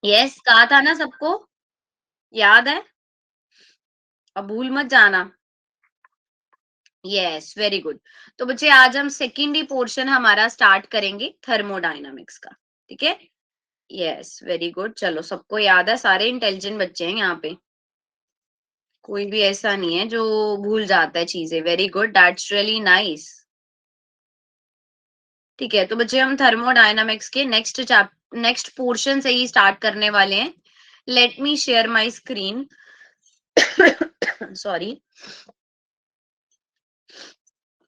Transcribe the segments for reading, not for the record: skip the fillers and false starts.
Yes, कहा था ना सबको, याद है? अब भूल मत जाना। Yes, very good. तो बच्चे आज हम सेकेंड ही पोर्शन हमारा स्टार्ट करेंगे थर्मोडायनामिक्स का। ठीक है? Yes, very good. चलो, सबको याद है, सारे इंटेलिजेंट बच्चे हैं यहाँ पे, कोई भी ऐसा नहीं है जो भूल जाता है चीजें। Very good, that's really nice. ठीक है, तो बच्चे हम थर्मोडायनामिक्स के नेक्स्ट पोर्शन से ही स्टार्ट करने वाले हैं। Late me share my screen. Sorry.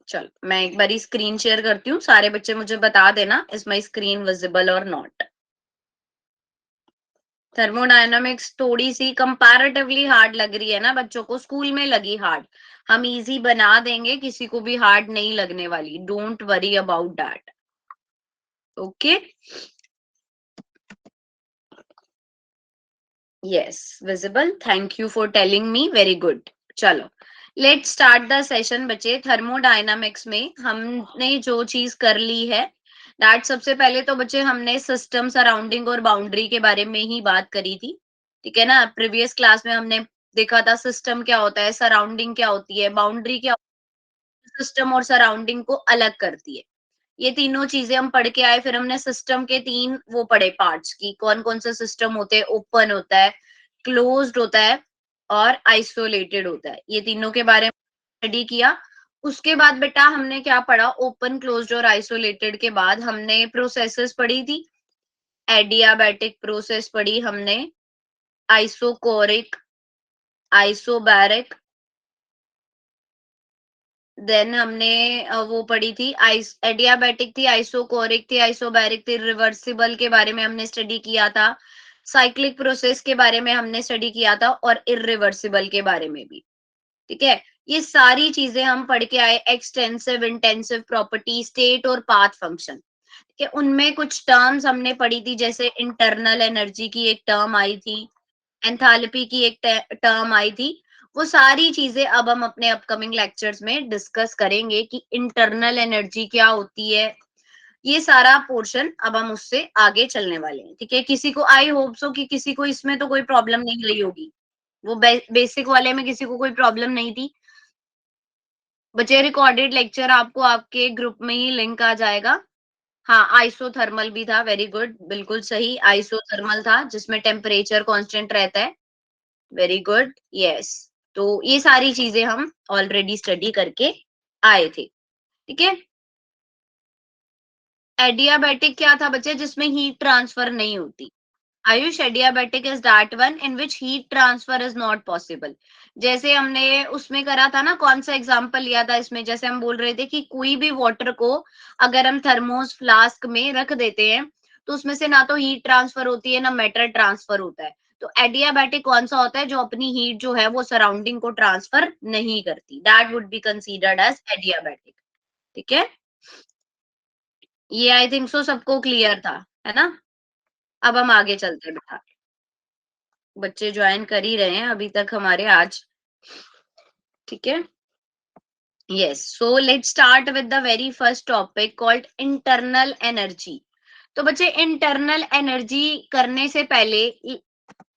चलो, मैं एक बारी स्क्रीन शेयर करती हूँ, सारे बच्चे मुझे बता देना इज माई स्क्रीन विजिबल और नॉट। थर्मोडायनामिक्स थोड़ी सी कंपैरेटिवली हार्ड लग रही है ना बच्चों को, स्कूल में लगी हार्ड, हम इजी बना देंगे, किसी को भी हार्ड नहीं लगने वाली, don't worry about that. Okay, yes, visible, thank you for telling me, very good. चलो, लेट स्टार्ट द सेशन बच्चे। थर्मोडायनामिक्स में हमने जो चीज कर ली है, दैट सबसे पहले तो बच्चे हमने सिस्टम, सराउंडिंग और बाउंड्री के बारे में ही बात करी थी। ठीक है ना? प्रीवियस क्लास में हमने देखा था सिस्टम क्या होता है, सराउंडिंग क्या होती है, बाउंड्री क्या, सिस्टम और सराउंडिंग को अलग करती है। ये तीनों चीजें हम पढ़ के आए। फिर हमने सिस्टम के तीन वो पढ़े पार्ट्स की, कौन कौन से सिस्टम होते हैं, ओपन होता है, क्लोज्ड होता है और आइसोलेटेड होता है। ये तीनों के बारे में स्टडी किया। उसके बाद बेटा हमने क्या पढ़ा, ओपन, क्लोज्ड और आइसोलेटेड के बाद हमने प्रोसेसेस पढ़ी थी। एडियाबैटिक प्रोसेस पढ़ी हमने, आइसोकोरिक, आइसोबैरिक, देन हमने वो पढ़ी थी, आइस एडियाबैटिक थी, आइसोकोरिक थी, आइसोबैरिक थी, रिवर्सिबल के बारे में हमने स्टडी किया था, साइक्लिक प्रोसेस के बारे में हमने स्टडी किया था और इरिवर्सिबल के बारे में भी। ठीक है? ये सारी चीजें हम पढ़ के आए, एक्सटेंसिव, इंटेंसिव प्रॉपर्टी, स्टेट और पाथ फंक्शन। ठीक है? उनमें कुछ टर्म्स हमने पढ़ी थी, जैसे इंटरनल एनर्जी की एक टर्म आई थी, एंथैल्पी की एक टर्म आई थी। वो सारी चीजें अब हम अपने अपकमिंग लेक्चर्स में डिस्कस करेंगे कि इंटरनल एनर्जी क्या होती है। ये सारा पोर्शन अब हम उससे आगे चलने वाले हैं। ठीक है? किसी को, आई होप सो कि किसी को इसमें तो कोई प्रॉब्लम नहीं रही होगी, वो बेसिक वाले में किसी को कोई प्रॉब्लम नहीं थी। बच्चे, रिकॉर्डेड लेक्चर आपको आपके ग्रुप में ही लिंक आ जाएगा। हाँ, आइसोथर्मल भी था, वेरी गुड, बिल्कुल सही, आइसोथर्मल था जिसमें टेम्परेचर कांस्टेंट रहता है। Very good, yes. तो ये सारी चीजें हम ऑलरेडी स्टडी करके आए थे। ठीक है? एडियाबैटिक क्या था बच्चे, जिसमें हीट ट्रांसफर नहीं होती। Ayush, adiabatic is that one in which heat transfer is not possible. जैसे हमने उसमें करा था ना, कौन सा एग्जांपल लिया था इसमें, जैसे हम बोल रहे थे कि कोई भी वाटर को अगर हम थर्मोस फ्लास्क में रख देते हैं तो उसमें से ना तो हीट ट्रांसफर होती है ना मैटर ट्रांसफर होता है। तो एडियाबैटिक कौन सा होता है, जो अपनी हीट जो है वो सराउंडिंग को ट्रांसफर नहीं करती, that would be considered as adiabatic. ठीक है? ये आई थिंक सो सबको क्लियर था, है ना? अब हम आगे चलते हैं बेटा, बच्चे ज्वाइन कर ही रहे हैं अभी तक हमारे आज। ठीक है? Yes, so let's start with the very first topic called internal energy. तो बच्चे, इंटरनल एनर्जी करने से पहले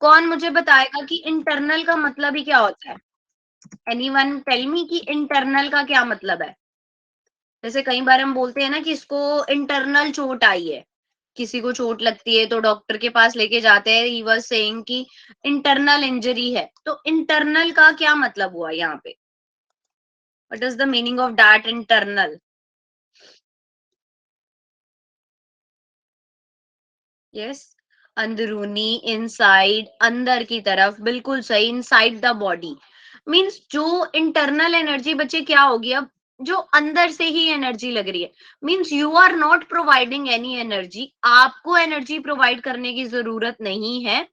कौन मुझे बताएगा कि इंटरनल का मतलब ही क्या होता है? एनीवन टेल मी कि इंटरनल का क्या मतलब है? जैसे कई बार हम बोलते हैं ना कि इसको इंटरनल चोट आई है, किसी को चोट लगती है तो डॉक्टर के पास लेके जाते हैं, ही वाज सेइंग कि इंटरनल इंजरी है। तो इंटरनल का क्या मतलब हुआ यहाँ पे? What is the meaning of that internal? Yes, अंदरूनी, इनसाइड, अंदर की तरफ, बिल्कुल सही, इनसाइड द बॉडी। मींस जो इंटरनल एनर्जी बच्चे क्या होगी, अब जो अंदर से ही एनर्जी लग रही है, means you are not providing any energy, आपको एनर्जी प्रोवाइड करने की जरूरत नहीं है,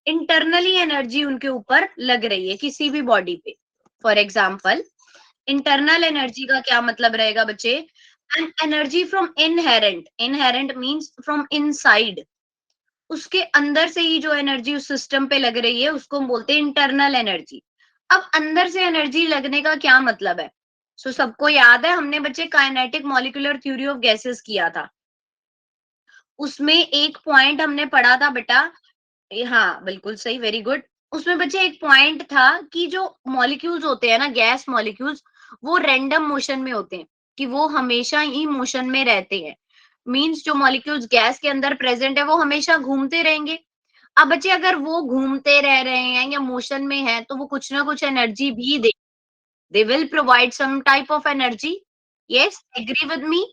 इंटरनली एनर्जी उनके ऊपर लग रही है किसी भी बॉडी पे। फॉर एग्जाम्पल, इंटरनल एनर्जी का क्या मतलब रहेगा बच्चे? An energy from inherent, inherent means from inside, उसके अंदर से ही जो एनर्जी उस सिस्टम पे लग रही है उसको हम बोलते हैं इंटरनल एनर्जी। अब अंदर से एनर्जी लगने का क्या मतलब है? सबको याद है, हमने बच्चे kinetic molecular theory of gases किया था, उसमें एक पॉइंट हमने पढ़ा था बेटा, हाँ, बिल्कुल सही, वेरी गुड। उसमें बच्चे एक पॉइंट था कि जो मॉलिक्यूल्स होते हैं ना, गैस मॉलिक्यूल्स, वो रैंडम मोशन में होते हैं, कि वो हमेशा ही मोशन में रहते हैं। मीन्स जो मॉलिक्यूल्स गैस के अंदर प्रेजेंट है, वो हमेशा घूमते रहेंगे। अब बच्चे अगर वो घूमते रह रहे हैं या मोशन में है, तो वो कुछ ना कुछ एनर्जी भी they will provide some type of energy. Yes, agree with me?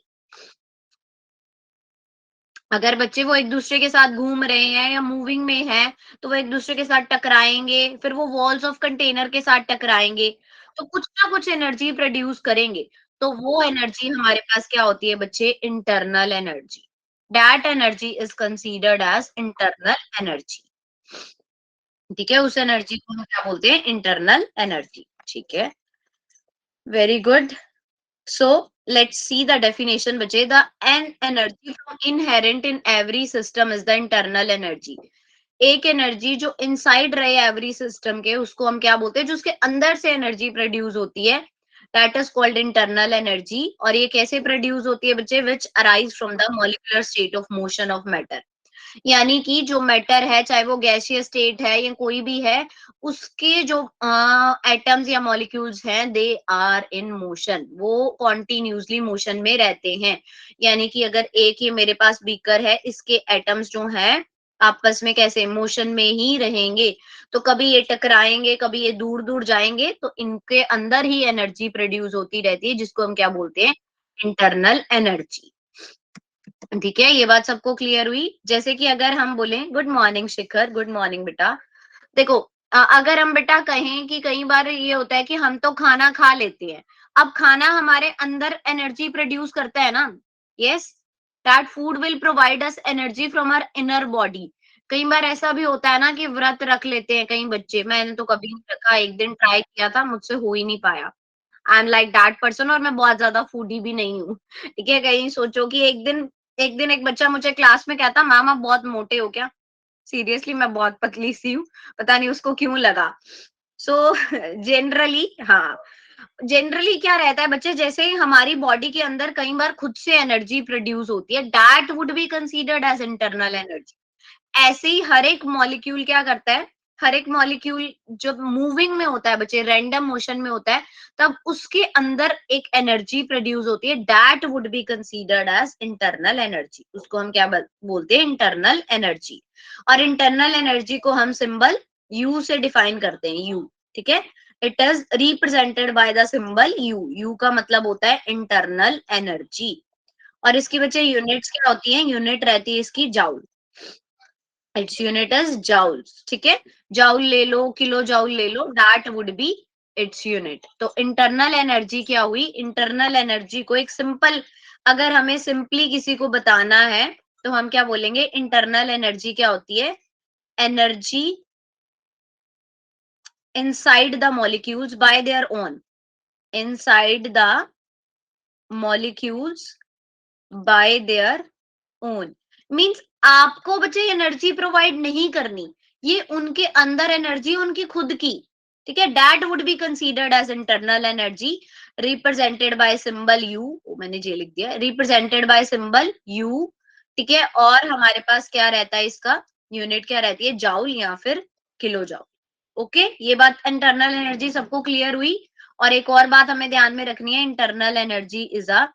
अगर बच्चे वो एक दूसरे के साथ घूम रहे हैं या मूविंग में हैं, तो वो एक दूसरे के साथ टकराएँगे, फिर वो वॉल्स ऑफ कंटेनर के साथ टकराएँगे, तो कुछ ना कुछ एनर्जी प्रोड्यूस करेंगे। तो वो एनर्जी हमारे पास क्या होती है बच्चे? Internal energy. That energy is considered as internal energy. ठीक है? उस एनर्जी को हम क्या बोलते हैं? Internal energy. ठीक है? Very good. So let's see the definition बचे। The an energy from inherent in every system is the internal energy। एक एनर्जी जो इनसाइड रहे एवरी सिस्टम के, उसको हम क्या बोलते हैं? जो उसके अंदर से एनर्जी प्रोड्यूस होती है, that is called internal energy. और ये कैसे प्रोड्यूस होती है बच्चे? विच arise from the molecular state of motion of matter. यानी कि जो मैटर है, चाहे वो गैसियस स्टेट है या कोई भी है, उसके जो एटम्स या मॉलिक्यूल्स हैं, दे आर इन मोशन, वो कॉन्टिन्यूसली मोशन में रहते हैं। यानी कि अगर एक ये मेरे पास बीकर है, इसके एटम्स जो हैं आपस में कैसे मोशन में ही रहेंगे। तो कभी ये टकराएंगे, कभी ये दूर दूर जाएंगे, तो इनके अंदर ही एनर्जी प्रोड्यूस होती रहती है, जिसको हम क्या बोलते हैं? Internal energy. ठीक है, ये बात सबको क्लियर हुई? जैसे कि अगर हम बोले गुड मॉर्निंग शिखर, गुड मॉर्निंग बेटा। देखो, अगर हम बेटा कहें कि कई बार ये होता है कि हम तो खाना खा लेते हैं। अब खाना हमारे अंदर एनर्जी प्रोड्यूस करता है ना। Yes, that food will provide us energy from our inner body. कई बार ऐसा भी होता है ना कि व्रत रख लेते हैं कई बच्चे। मैंने तो कभी नहीं रखा, एक दिन ट्राई किया था, मुझसे हो ही नहीं पाया। I am like that person, और मैं बहुत ज्यादा फूडी भी नहीं हूँ। ठीक है, कहीं सोचो कि एक दिन एक बच्चा मुझे क्लास में कहता, मैम आप बहुत मोटे हो क्या? सीरियसली मैं बहुत पतली सी हूँ, पता नहीं उसको क्यों लगा। सो जनरली हाँ, जनरली क्या रहता है बच्चे, जैसे ही हमारी बॉडी के अंदर कई बार खुद से एनर्जी प्रोड्यूस होती है, that would be considered as internal energy. ऐसे ही हर एक मॉलिक्यूल क्या करता है? हर एक मॉलिक्यूल जब मूविंग में होता है बच्चे, रैंडम मोशन में होता है, तब उसके अंदर एक एनर्जी प्रोड्यूस होती है, that would be considered as internal energy. उसको हम क्या बोलते हैं? Internal energy. और इंटरनल एनर्जी को हम सिंबल यू से डिफाइन करते हैं, यू। ठीक है, it is represented by the symbol you. You का मतलब होता है इंटरनल एनर्जी। और इसकी बच्चे यूनिट्स क्या होती हैं? यूनिट रहती है इसकी joule. It's unit is joules. ठीक है, जाउल ले लो, किलो जाउल ले लो, that would be its unit. तो इंटरनल एनर्जी क्या हुई? इंटरनल एनर्जी को एक सिंपल, अगर हमें सिंपली किसी को बताना है, तो हम क्या बोलेंगे? इंटरनल एनर्जी क्या होती है? Energy inside the molecules bye their own. Inside the molecules bye their own. Means आपको बच्चे एनर्जी प्रोवाइड नहीं करनी, ये उनके अंदर एनर्जी उनकी खुद की। ठीक है, that would be considered as internal energy, represented by symbol U. मैंने जे लिख दिया, रिप्रेजेंटेड बाय सिंबल यू। ठीक है, और हमारे पास क्या रहता है? इसका यूनिट क्या रहती है? जाउल या फिर किलो जाउल। ओके, ये बात इंटरनल एनर्जी सबको क्लियर हुई? और एक और बात हमें ध्यान में रखनी है, internal energy is a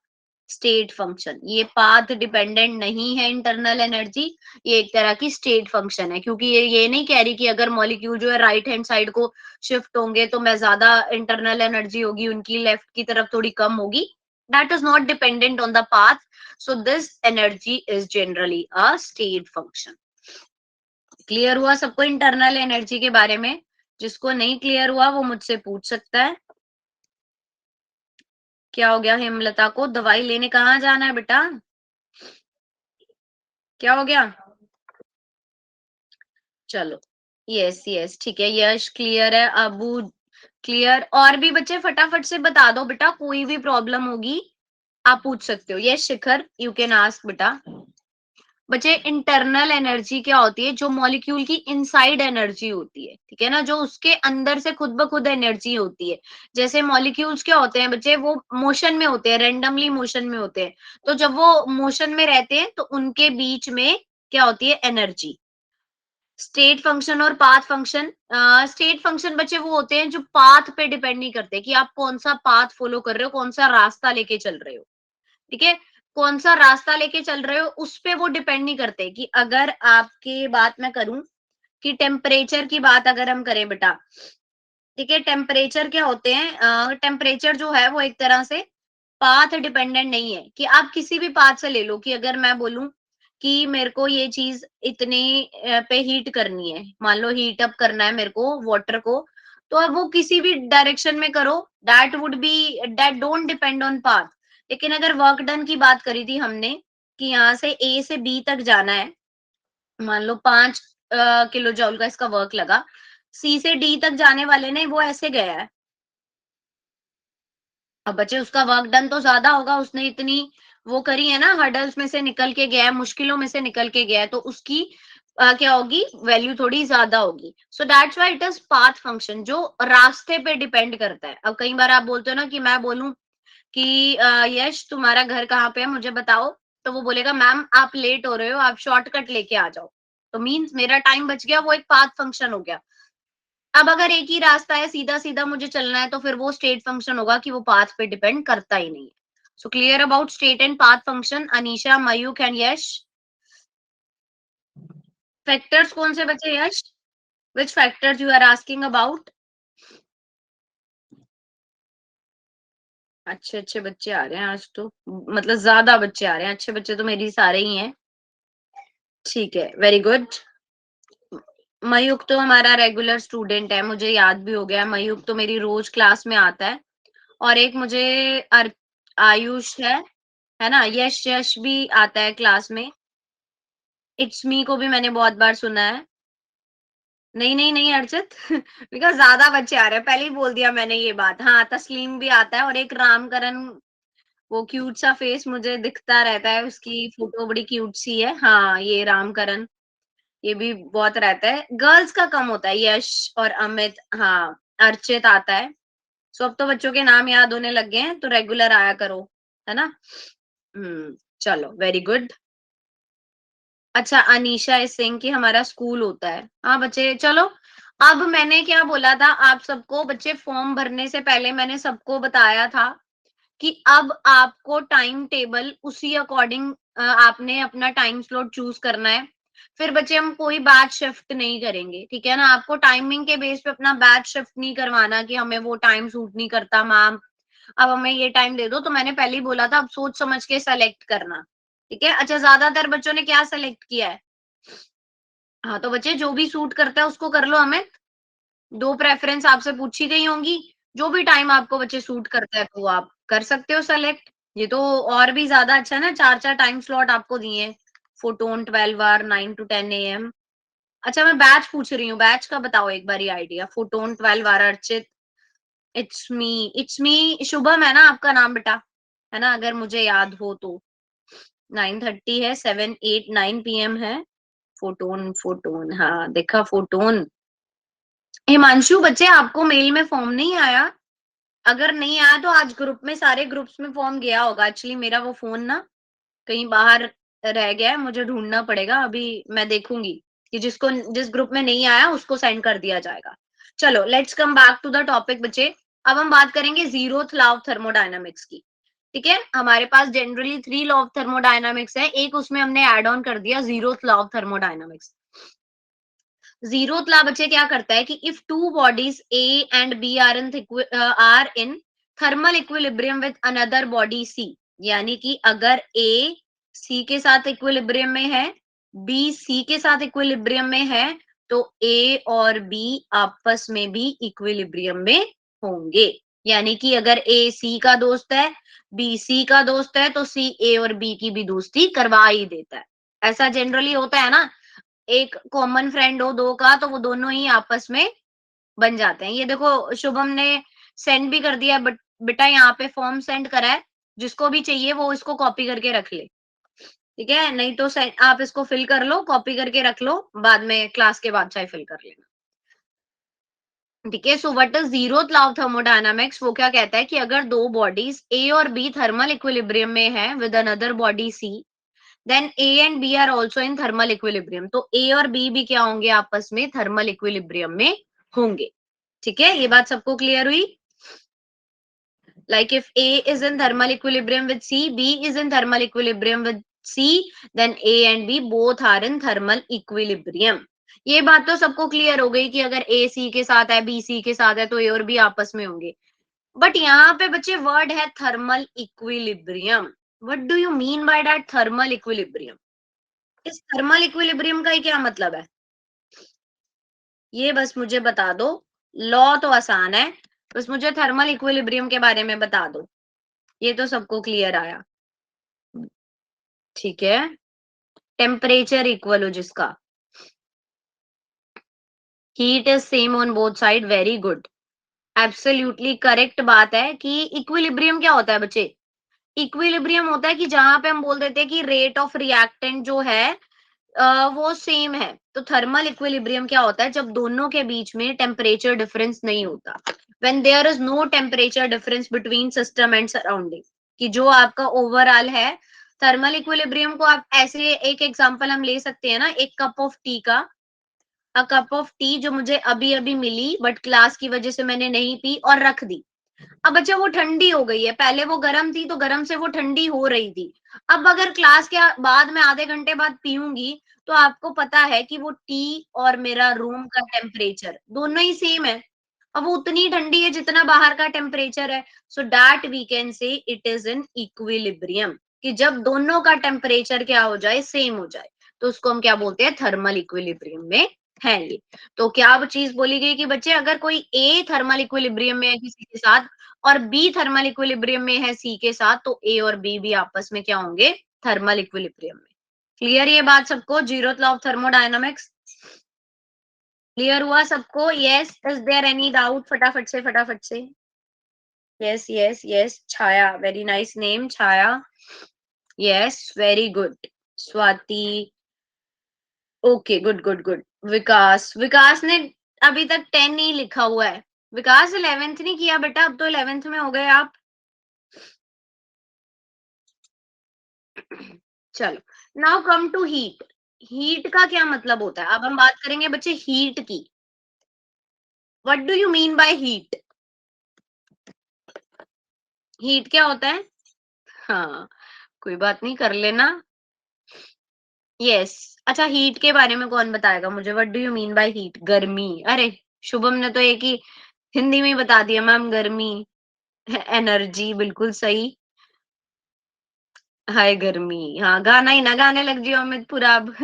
state function. ये पाथ डिपेंडेंट नहीं है इंटरनल एनर्जी, ये एक तरह की स्टेट फंक्शन है। क्योंकि ये नहीं कह रही कि अगर मॉलिक्यूल जो है राइट हैंड साइड को शिफ्ट होंगे तो मैं ज्यादा इंटरनल एनर्जी होगी, उनकी लेफ्ट की तरफ थोड़ी कम होगी। That is not dependent on the path. So this energy is generally a state function. Clear हुआ सबको इंटरनल एनर्जी के बारे में? जिसको नहीं क्लियर हुआ वो मुझसे पूछ सकता है। क्या हो गया हेमलता को? दवाई लेने कहाँ जाना है बेटा? क्या हो गया? चलो, यस यस, ठीक है, यश क्लियर है, अबू क्लियर। और भी बच्चे फटाफट से बता दो बेटा, कोई भी प्रॉब्लम होगी आप पूछ सकते हो। Yes Shikhar, you can ask बेटा। बच्चे, इंटरनल एनर्जी क्या होती है? जो मॉलिक्यूल की इनसाइड एनर्जी होती है, ठीक है ना, जो उसके अंदर से खुद ब खुद एनर्जी होती है। जैसे मॉलिक्यूल्स क्या होते हैं बच्चे? वो मोशन में होते हैं, रेंडमली मोशन में होते हैं। तो जब वो मोशन में रहते हैं, तो उनके बीच में क्या होती है? एनर्जी। स्टेट फंक्शन और पाथ फंक्शन। स्टेट फंक्शन बच्चे वो होते हैं जो पाथ पे डिपेंड नहीं करते कि आप कौन सा पाथ फॉलो कर रहे हो, कौन सा रास्ता लेके चल रहे हो। ठीक है, कौन सा रास्ता लेके चल रहे हो उस पे वो डिपेंड नहीं करते। कि अगर आपकी बात मैं करूं कि टेम्परेचर की बात अगर हम करें बेटा, ठीक है, टेम्परेचर क्या होते हैं, टेम्परेचर जो है वो एक तरह से पाथ डिपेंडेंट नहीं है। कि आप किसी भी पाथ से ले लो, कि अगर मैं बोलूं कि मेरे को ये चीज इतने पे हीट करनी है, मान लो हीट अप करना है मेरे को वाटर को, तो अब वो किसी भी डायरेक्शन में करो, that don't depend on path. लेकिन अगर वर्क डन की बात करी थी हमने कि यहाँ से ए से बी तक जाना है, मान लो 5 किलो जॉल का इसका वर्क लगा, सी से डी तक जाने वाले ने वो ऐसे गया है। अब बच्चे उसका वर्क डन तो ज्यादा होगा, उसने इतनी वो करी है ना, हर्डल्स में से निकल के गया है, मुश्किलों में से निकल के गया है, तो उसकी क्या होगी, वैल्यू थोड़ी ज्यादा होगी। So that's why it is path function, जो रास्ते पे डिपेंड करता है। अब कई बार आप बोलते हो ना कि मैं बोलूं कि यश तुम्हारा घर कहाँ पे है मुझे बताओ, तो वो बोलेगा मैम आप लेट हो रहे हो, आप शॉर्टकट लेके आ जाओ, तो मीन्स मेरा टाइम बच गया, वो एक पाथ फंक्शन हो गया। अब अगर एक ही रास्ता है, सीधा-सीधा मुझे चलना है, तो फिर वो स्टेट फंक्शन होगा कि वो पाथ पे डिपेंड करता ही नहीं है। So clear about state and path function Anisha, Mayukh and Yash. Factors कौन से बचे Yash? Which factors you are asking about? अच्छे-अच्छे बच्चे आ रहे हैं आज तो, मतलब ज़्यादा बच्चे आ रहे हैं, अच्छे बच्चे तो मेरी सारे ही हैं। ठीक है, वेरी गुड। मयूख तो हमारा रेगुलर स्टूडेंट है, मुझे याद भी हो गया, मयूख तो मेरी रोज क्लास में आता है। और एक मुझे अर आयुष है ना? यश यश भी आता है क्लास में। इट्स मी को भी मैंने बहुत बार सुना है। नहीं, नहीं, नहीं अर्चित बिकॉज़ ज़्यादा बच्चे आ रहे हैं, पहले ही बोल दिया मैंने ये बात। हाँ, तस्लीम भी आता है और एक रामकरण, वो क्यूट सा फेस मुझे दिखता रहता है, उसकी फ़ोटो बड़ी क्यूट सी है। हाँ, ये रामकरण, ये भी बहुत रहता है। गर्ल्स का कम होता है, यश और अमित, हाँ, अर्चित आता है। सो अब तो बच्चों के नाम याद होने लग गए हैं, तो रेगुलर आया करो, है ना? चलो वेरी गुड। अच्छा, अनीशा इज सेइंग कि हमारा स्कूल होता है। हाँ बच्चे चलो, अब मैंने क्या बोला था आप सबको, बच्चे फॉर्म भरने से पहले मैंने सबको बताया था कि अब आपको टाइम टेबल उसी अकॉर्डिंग आपने अपना टाइम स्लॉट चूज करना है। फिर बच्चे हम कोई बैच शिफ्ट नहीं करेंगे, ठीक है ना? आपको टाइमिंग के बेस पे अपना बैच शिफ्ट नहीं करवाना कि हमें वो टाइम सूट नहीं करता मैम, अब हमें ये टाइम दे दो। तो मैंने पहले ही बोला था, अब सोच समझ के सेलेक्ट करना, ठीक है? अच्छा, ज्यादातर बच्चों ने क्या सेलेक्ट किया है? हाँ, तो बच्चे जो भी सूट करता है उसको कर लो हमें। 2 प्रेफ़रेंस आपसे पूछी गई होंगी, जो भी टाइम आपको बच्चे सूट करता है तो वो आप कर सकते हो सेलेक्ट। ये तो और भी ज़्यादा अच्छा है ना, 4-4 टाइम स्लॉट आपको दिए हैं। फोटोन 12 आवर 9 टू 10 एएम। अच्छा, मैं बैच पूछ रही हूँ, बैच का बताओ एक बारी idea. Photon 12 hour Archit, it's me Shubham है ना आपका नाम बेटा? है ना? अगर मुझे याद हो तो। 9:30 है, 7, 8, 9 पीएम है। फोटोन फोटोन, हाँ, देखा फोटोन। हिमांशु बच्चे आपको मेल में फॉर्म नहीं आया? अगर नहीं आया तो आज ग्रुप में, सारे ग्रुप्स में फॉर्म गया होगा। एक्चुअली मेरा वो फ़ोन ना कहीं बाहर रह गया है, मुझे ढूँढना पड़ेगा। अभी मैं देखूँगी कि जिस ग्रुप में नहीं आया उसको सेंड कर दिया जाएगा। चलो let's come back to the topic बच्चे। अब हम बात करेंगे ज़ीरोथ लॉ ऑफ थर्मोडायनामिक्स की। ठीक है? हमारे पास जनरली 3 लॉ ऑफ थर्मोडायनामिक्स है, एक उसमें हमने ऐड ऑन कर दिया zeroth law of thermodynamics. Zeroth law बच्चे क्या करता है कि if two bodies A and B are in thermal equilibrium with another body C, यानी कि अगर ए सी के साथ इक्विलिब्रियम में है, बी सी के साथ इक्विलिब्रियम में है, तो ए और बी आपस में भी इक्विलिब्रियम में होंगे। यानी कि अगर ए सी का दोस्त है, बी सी का दोस्त है, तो सी ए और बी की भी दोस्ती करवा ही देता है। ऐसा जनरली होता है ना, एक कॉमन फ्रेंड हो 2 का, तो वो दोनों ही आपस में बन जाते हैं। ये देखो शुभम ने सेंड भी कर दिया, बट बेटा यहाँ पे फॉर्म सेंड करा है, जिसको भी चाहिए वो इसको कॉपी करके रख ले, ठीक है? नहीं तो आप इसको फिल कर लो, कॉपी करके रख लो, बाद में क्लास के बाद चाहे फिल कर लेना। ठीक है? So what is zeroth law of thermodynamics? वो क्या कहता है कि अगर 2 बॉडीज ए और बी थर्मल इक्विलिब्रियम में है with another body C, then A and B are also in thermal equilibrium, तो ए और बी भी क्या होंगे, आपस में थर्मल इक्विलिब्रियम में होंगे। ठीक है, ये बात सबको क्लियर हुई? Like if A is in thermal equilibrium with C, B is in thermal equilibrium with C, then A and B both are in thermal equilibrium. ये बात तो सबको क्लियर हो गई कि अगर A C के साथ है, B C के साथ है, तो A और B आपस में होंगे। बट यहाँ पे बच्चे वर्ड है thermal equilibrium. What do you mean by that thermal equilibrium? इस थर्मल इक्विलिब्रियम का ही क्या मतलब है, ये बस मुझे बता दो। लॉ तो आसान है, बस मुझे थर्मल इक्विलिब्रियम के बारे में बता दो। ये तो सबको क्लियर आया। ठीक है, टेम्परेचर इक्वल हो जिसका, heat is same on both side, very good, absolutely correct बात है कि इक्विलिब्रियम क्या होता है बच्चे, इक्विलिब्रियम होता है कि जहां पे हम बोल देते हैं कि रेट ऑफ रिएक्टेंट जो है वो सेम है। तो थर्मल इक्विलिब्रियम क्या होता है, जब दोनों के बीच में टेम्परेचर डिफरेंस नहीं होता, when there is no temperature difference between system and surrounding, कि जो आपका ओवरऑल है। थर्मल इक्विलिब्रियम को आप ऐसे, एक एग्जांपल हम ले सकते हैं ना, एक कप ऑफ टी का, अ कप ऑफ टी जो मुझे अभी अभी मिली बट क्लास की वजह से मैंने नहीं पी और रख दी। अब बच्चा वो ठंडी हो गई है, पहले वो गर्म थी तो गर्म से वो ठंडी हो रही थी। अब अगर क्लास के बाद में आधे घंटे बाद पीऊंगी, तो आपको पता है कि वो टी और मेरा रूम का टेम्परेचर दोनों ही सेम है। अब वो उतनी ठंडी है जितना बाहर का टेम्परेचर है। So that we can say it is in equilibrium, कि जब दोनों का टेम्परेचर क्या हो जाए, सेम हो जाए, तो उसको हम क्या बोलते हैं, थर्मल इक्विलिब्रियम में है ये। तो क्या वो चीज बोली गई कि बच्चे अगर कोई ए थर्मल इक्विलिब्रियम में है किसी के साथ और बी थर्मल इक्विलिब्रियम में है सी के साथ, तो ए और बी भी आपस में क्या होंगे, थर्मल इक्विलिब्रियम में। क्लियर ये बात सबको, zeroth law of thermodynamics clear हुआ सबको? Yes, is there any doubt? फटाफट से फटाफट से। Yes yes yes, Chhaya, very nice name, Chhaya. Yes, very good. Swati, okay, good good good. Vikas, Vikas ने अभी तक 10 ही लिखा हुआ है। विकास 11th नहीं किया बेटा, अब तो 11th में हो गए आप। चलो, now come to heat. Heat का क्या मतलब होता है, अब हम बात करेंगे बच्चे हीट की। What do you mean by heat? Heat क्या होता है? हाँ, कोई बात नहीं, कर लेना। यस, अच्छा, हीट के बारे में कौन बताएगा मुझे, what do you mean by heat? गर्मी, अरे शुभम ने तो एक ही हिंदी में ही बता दिया मैम, गर्मी। एनर्जी, बिल्कुल सही। हाय गर्मी, हाँ, गाना ही ना गाने लग जियो अमित पूरा अब।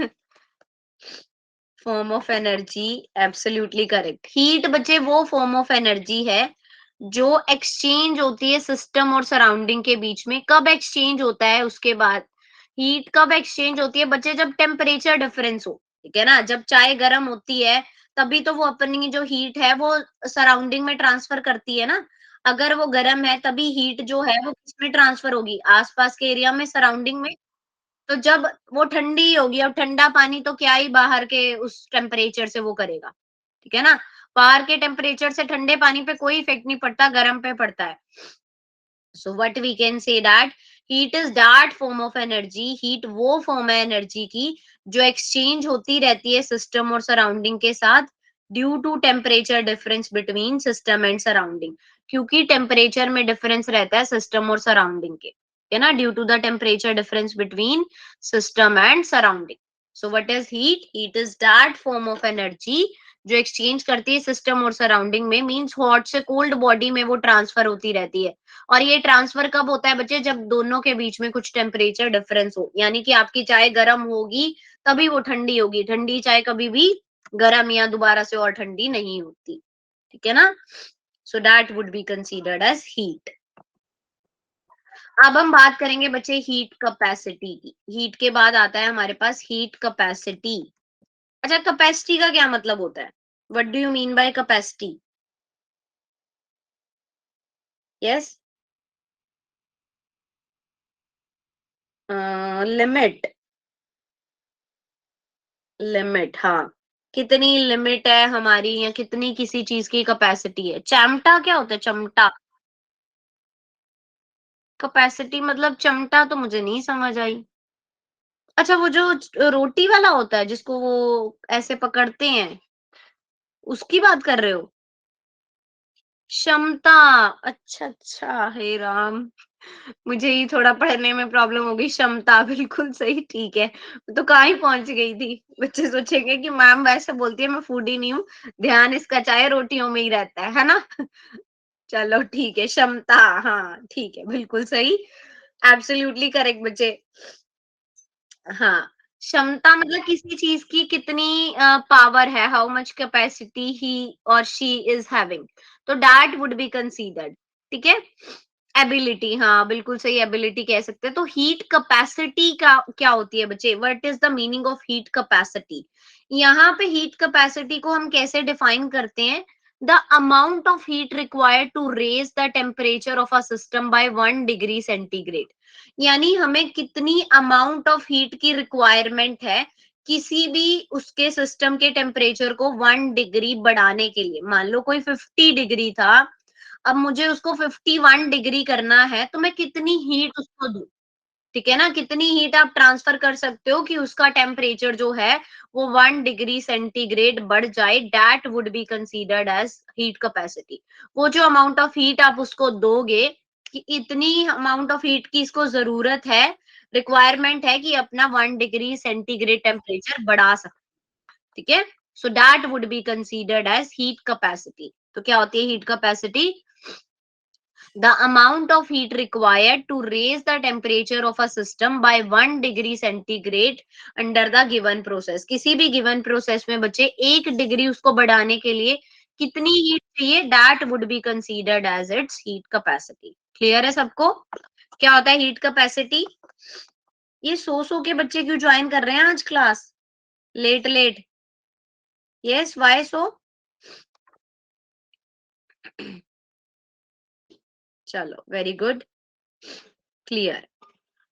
Form of energy, absolutely correct. Heat बच्चे वो फॉर्म ऑफ एनर्जी है जो एक्सचेंज होती है सिस्टम और सराउंडिंग के बीच में। कब एक्सचेंज होता है, उसके बाद हीट कब एक्सचेंज होती है बच्चे, जब टेम्परेचर डिफरेंस हो। ठीक है ना, जब चाय गर्म होती है तभी तो वो अपनी जो हीट है वो सराउंडिंग में ट्रांसफर करती है ना। अगर वो गर्म है तभी हीट जो है वो किसमें ट्रांसफर होगी, आसपास के एरिया में, सराउंडिंग में। तो जब वो ठंडी होगी, अब ठंडा पानी तो क्या ही बाहर के उस टेम्परेचर से वो करेगा। ठीक है ना, बाहर के टेम्परेचर से ठंडे पानी पे कोई इफेक्ट नहीं पड़ता, गर्म पे पड़ता है। So what we can say that heat is that form of energy, heat वो फॉर्म है एनर्जी की जो एक्सचेंज होती रहती है सिस्टम और सराउंडिंग के साथ, due to temperature difference between system and surrounding. क्योंकि टेम्परेचर में डिफरेंस रहता है सिस्टम और सराउंडिंग के, है ना, due to the temperature difference between system and surrounding. So what is heat? Heat is that form of energy जो exchange करती है सिस्टम और सराउंडिंग में, मींस हॉट से कोल्ड बॉडी में वो ट्रांसफर होती रहती है। और ये ट्रांसफर कब होता है बच्चे, जब दोनों के बीच में कुछ टेम्परेचर डिफरेंस हो, यानी कि आपकी चाय गर्म होगी तभी वो ठंडी होगी, ठंडी चाय कभी भी गर्म या दोबारा से और ठंडी नहीं होती। ठीक है ना, so that would be considered as heat. अब हम बात करेंगे बच्चे हीट कैपेसिटी की। हीट के बाद आता है हमारे पास हीट कैपेसिटी। अच्छा, कैपेसिटी का क्या मतलब होता है, what do you mean by capacity? Yes, limit, limit, हाँ, कितनी लिमिट है हमारी या कितनी किसी चीज की कैपेसिटी है। चमटा क्या होता है, चमटा? कैपेसिटी मतलब चमटा तो मुझे नहीं समझ आई। अच्छा वो जो रोटी वाला होता है जिसको वो ऐसे पकड़ते हैं, उसकी बात कर रहे हो? क्षमता। अच्छा, अच्छा, हे राम! मुझे ही थोड़ा पढ़ने में प्रॉब्लम हो गई। क्षमता, बिल्कुल सही, ठीक है। मैं तो कहाँ ही पहुँच गई थी। बच्चे सोचेंगे कि मैम वैसे बोलती है, मैं फूडी नहीं हूँ, ध्यान इसका चाहे रोटियों में ही रहता है ना? चलो ठीक है, क्षमता, हाँ, ठीक है, बिल्कुल सही। एब्सोल्यूटली करेक्ट बच्चे। हाँ, क्षमता मतलब किसी चीज़ की कितनी पावर है, हाउ मच कैपेसिटी ही और शी इज़ हैविंग, तो दैट वुड बी कंसीडर्ड, ठीक है? एबिलिटी, हाँ, बिल्कुल सही, एबिलिटी कह सकते हैं। तो हीट कैपेसिटी का क्या होती है बच्चे? What is the meaning of heat capacity? यहाँ पे हीट कैपेसिटी को हम कैसे डिफाइन करते हैं? The amount of heat required to raise the temperature of a system by 1 degree centigrade. यानी हमें कितनी अमाउंट ऑफ हीट की रिक्वायरमेंट है किसी भी उसके सिस्टम के टेम्परेचर को 1 डिग्री बढ़ाने के लिए। मान लो कोई 50 डिग्री था, अब मुझे उसको 51 डिग्री करना है, तो मैं कितनी हीट उसको दूं? ठीक है ना? कितनी हीट आप ट्रांसफर कर सकते हो कि उसका टेम्परेचर जो है वो 1 डिग्री सेंटीग्रेड बढ़ जाए, that would be considered as heat capacity. वो जो अमाउंट ऑफ हीट आप उसको दोगे कि इतनी अमाउंट ऑफ हीट की इसको जरूरत है, रिक्वायरमेंट है कि अपना 1 डिग्री सेंटीग्रेड टेम्परेचर बढ़ा सकते, ठीक है? So that would be considered as heat capacity. तो क्या होती है heat capacity? the amount of heat required to raise the temperature of a system by 1 degree centigrade under the given process। किसी भी given process में बच्चे 1 degree उसको बढ़ाने के लिए कितनी हीट चाहिए, that would be considered as its heat capacity। Clear है सबको? क्या होता है हीट कैपेसिटी? ये सो के बच्चे क्यों ज्वाइन कर रहे हैं आज class late late? Yes, why so? चलो, वेरी गुड, क्लियर।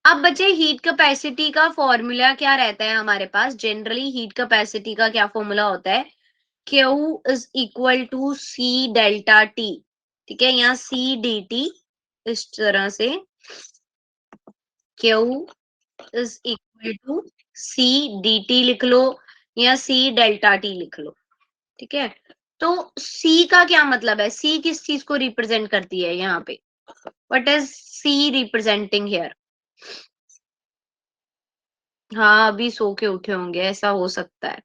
अब बच्चे हीट कैपेसिटी का फॉर्मूला क्या रहता है हमारे पास? जनरली हीट कैपेसिटी का क्या फॉर्मूला होता है? Q is equal to C delta T, ठीक है? यहाँ सी डी टी, इस तरह से Q is equal to C D T लिख लो या सी डेल्टा टी लिख लो, ठीक है? तो C का क्या मतलब है? C किस चीज को रिप्रेजेंट करती है यहाँ पे? What is C representing here? हाँ, अभी सो के उठे होंगे, ऐसा हो सकता है।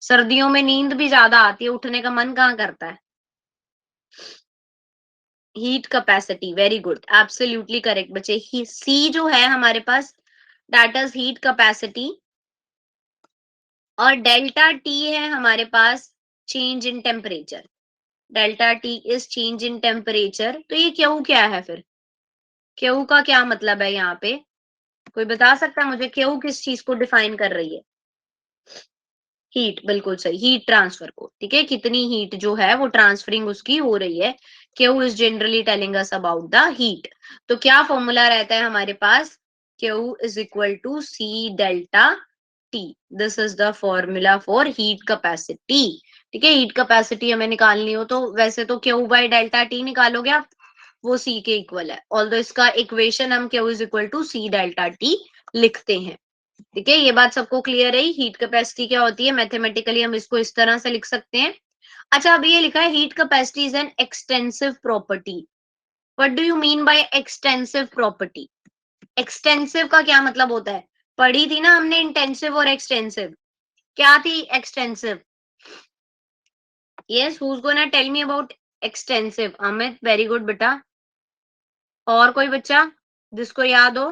सर्दियों में नींद भी ज्यादा आती है, उठने का मन कहाँ करता है? Heat capacity, very good, absolutely correct बच्चे। सी जो है हमारे पास, दैट इज हीट कैपेसिटी, और डेल्टा टी है हमारे पास change in temperature. Delta T is change in temperature. तो ये क्यू क्या है फिर? क्यू का क्या मतलब है यहाँ पे? कोई बता सकता है मुझे क्यू किस चीज को डिफाइन कर रही है? हीट, बिल्कुल सही, हीट ट्रांसफर को, ठीक है? कितनी हीट जो है वो ट्रांसफरिंग उसकी हो रही है। Q is generally telling us about the heat. तो क्या फॉर्मूला रहता है हमारे पास? Q is equal to C delta T. This is the formula for heat capacity, ठीक है? हीट कैपेसिटी हमें निकालनी हो तो वैसे तो क्यू बाई डेल्टा टी निकालोगे आप, वो सी के इक्वल है। ऑल्दो इसका इक्वेशन हम Q is equal to C delta T लिखते हैं, ठीक है? ये बात सबको क्लियर है? हीट कैपेसिटी क्या होती है? मैथमेटिकली हम इसको इस तरह से लिख सकते हैं। अच्छा, अभी ये लिखा है heat capacity is an extensive property. What do you mean by extensive property? Extensive का क्या मतलब होता है? पढ़ी थी ना हमने इंटेंसिव और एक्सटेंसिव। क्या थी extensive? Yes, who is gonna tell me about extensive? Amit, very good बेटा। और कोई बच्चा जिसको याद हो?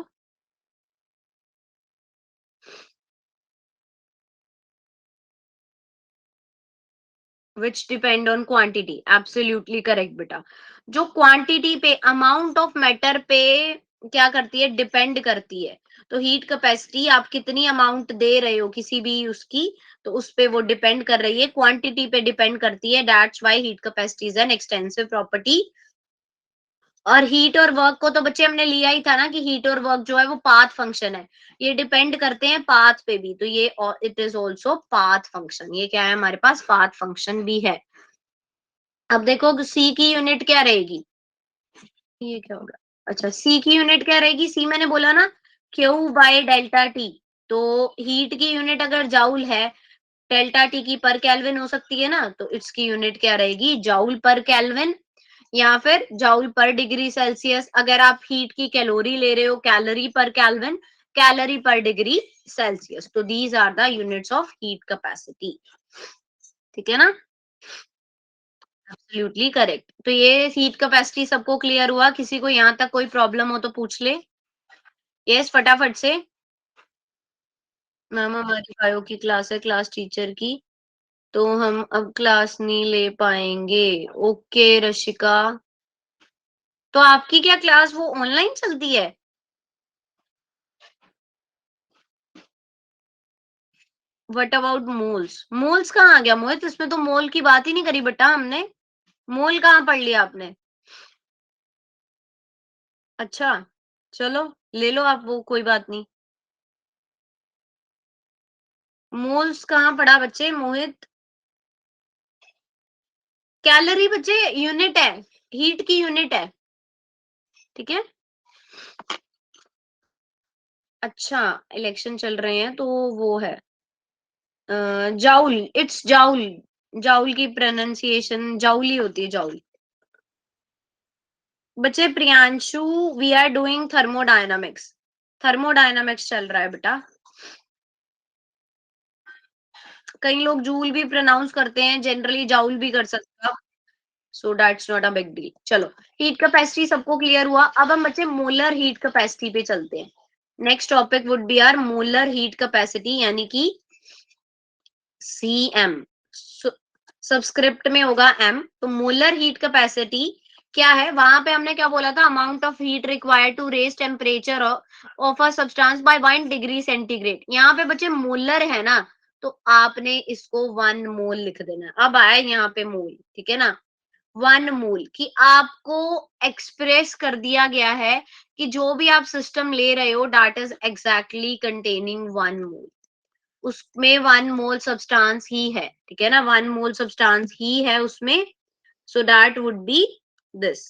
Which depend on quantity, absolutely correct बेटा। जो क्वांटिटी पे, अमाउंट ऑफ मैटर पे क्या करती है? डिपेंड करती है। तो हीट कैपेसिटी आप कितनी अमाउंट दे रहे हो किसी भी उसकी, तो उस पे वो डिपेंड कर रही है, क्वांटिटी पे डिपेंड करती है। That's why heat capacity is an extensive property. और हीट और वर्क को तो बच्चे हमने लिया ही था ना कि हीट और वर्क जो है वो पाथ फंक्शन है, ये डिपेंड करते हैं पाथ पे भी, तो ये it is also path function. ये क्या है हमारे पास? पाथ फंक्शन भी है। अब देखो सी की यूनिट क्या रहेगी? ये क्या होगा? अच्छा, सी की यूनिट क्या रहेगी? सी मैंने बोला ना क्यू बाय डेल्टा टी। तो हीट की यूनिट अगर जाउल है, डेल्टा टी की पर केल्विन हो सकती है ना, तो इसकी यूनिट क्या रहेगी, जाउल पर केल्विन या फिर जाउल पर डिग्री सेल्सियस। अगर आप हीट की कैलोरी ले रहे हो, calorie per kelvin, calorie per degree Celsius. तो these are the units of heat capacity. ठीक है ना, एब्सोल्युटली करेक्ट। तो ये हीट कैपेसिटी सबको क्लियर हुआ? किसी को यहाँ तक कोई प्रॉब्लम हो तो पूछ ले। यस, फटाफट से। मैम हमारी बायो की क्लास है, क्लास टीचर की, तो हम अब क्लास नहीं ले पाएंगे। ओके रशिका, तो आपकी क्या क्लास वो ऑनलाइन चलती है? What about moles? मोल्स कहाँ आ गया मोहित? इसमें तो मोल की बात ही नहीं करी बेटा हमने। मोल कहाँ पढ़ लिया आपने? अच्छा, चलो ले लो आप, वो कोई बात नहीं। मोल्स कहाँ पढ़ा बच्चे? मोहित, कैलोरी बच्चे यूनिट है, हीट की यूनिट है। ठीक है, अच्छा, इलेक्शन चल रहे हैं तो वो है जाउल, इट्स जाउल। जाउल की प्रोनाउंसिएशन जाउल ही होती है, जाउल। बच्चे Priyanshu, we are doing thermodynamics. Thermodynamics चल रहा है बेटा। कई लोग जूल भी प्रोनाउंस करते हैं, जनरली जाउल भी कर सकते हो। So that's not a big deal. चलो, हीट कैपेसिटी सबको क्लियर हुआ। अब हम बच्चे मोलर हीट कैपेसिटी पे चलते हैं। Next topic would be our molar heat capacity, यानी कि सीएम। सबस्क्रिप्ट में होगा एम। तो मोलर हीट कैपेसिटी क्या है? वहां पे हमने क्या बोला था, amount of heat required to raise temperature of a substance by 1 degree centigrade. यहाँ पे बच्चे मोलर है ना, तो आपने इसको 1 मोल लिख देना है। अब आया यहाँ पे मोल, ठीक है ना, 1 मोल की आपको एक्सप्रेस कर दिया गया है कि जो भी आप सिस्टम ले रहे हो, दैट इज एग्जैक्टली कंटेनिंग 1 मोल। उसमें 1 मोल सब्सटेंस ही है, ठीक है ना, 1 मोल सब्सटेंस ही है उसमें। So that would be this.